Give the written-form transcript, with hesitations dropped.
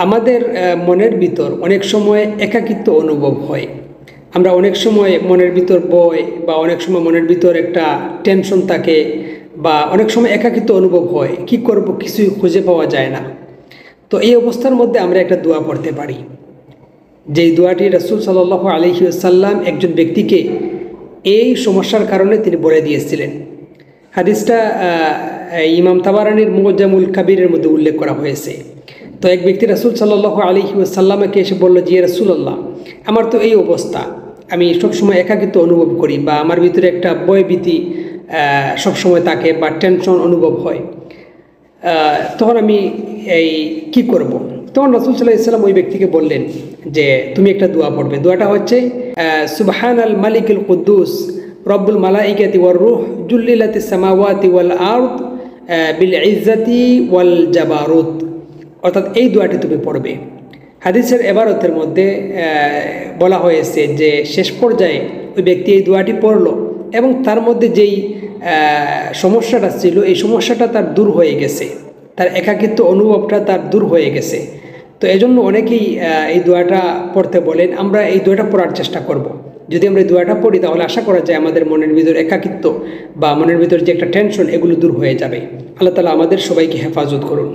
আমাদের মনের ভিতর অনেক সময় একাকিত্ব অনুভব হয়। আমরা অনেক সময় মনের ভিতর ভয় বা অনেক সময় মনের ভিতর একটা টেনশন থাকে বা অনেক সময় একাকিত্ব অনুভব হয়, কি করব কিছুই খুঁজে পাওয়া যায় না। তো এই অবস্থার মধ্যে আমরা একটা দোয়া পড়তে পারি, যেই দোয়াটি রাসূল সাল্লাল্লাহু আলাইহি ওয়াসাল্লাম একজন ব্যক্তিকে এই সমস্যার কারণে তিনি বলে দিয়েছিলেন। হাদিসটা ইমাম তাবারানির মুজামুল কাবিরের মধ্যে উল্লেখ করা হয়েছে। তো এক ব্যক্তি রাসূল সাল্লাল্লাহু আলাইহি ওয়াসাল্লামকে এসে বলল, যে রাসূলুল্লাহ, আমার তো এই অবস্থা, আমি সবসময় একাকিত্ব অনুভব করি বা আমার ভিতরে একটা ভয়ভীতি সবসময় থাকে বা টেনশন অনুভব হয়, তখন আমি কি করব? তখন রাসূল সাল্লাল্লাহু আলাইহি ওয়াসাল্লাম ওই ব্যক্তিকে বললেন যে তুমি একটা দোয়া পড়বে। দোয়াটা হচ্ছে সুবহানাল মালিকুল কুদ্দুস রব্বুল মালাইকাতি ওয়ার রূহ জুল্লিলাতিস সামাওয়াতি ওয়াল আরদ বিল ইজ্জাতি ওয়াল জাবারুত। অর্থাৎ এই দোয়াটি তুমি পড়বে। হাদিসের এবারতের মধ্যে বলা হয়েছে যে শেষ পর্যায়ে ওই ব্যক্তি এই দোয়াটি পড়ল এবং তার মধ্যে যেই সমস্যাটা ছিল, এই সমস্যাটা তার দূর হয়ে গেছে, তার একাকিত্ব অনুভবটা তার দূর হয়ে গেছে। তো এজন্য অনেকেই এই দোয়াটা পড়তে বলেন। আমরা এই দোয়াটা পড়ার চেষ্টা করব। যদি আমরা এই দোয়াটা পড়ি তাহলে আশা করা যায় আমাদের মনের ভিতর একাকিত্ব বা মনের ভিতর যে একটা টেনশন, এগুলো দূর হয়ে যাবে। আল্লাহ তাআলা আমাদের সবাইকে হেফাজত করুন।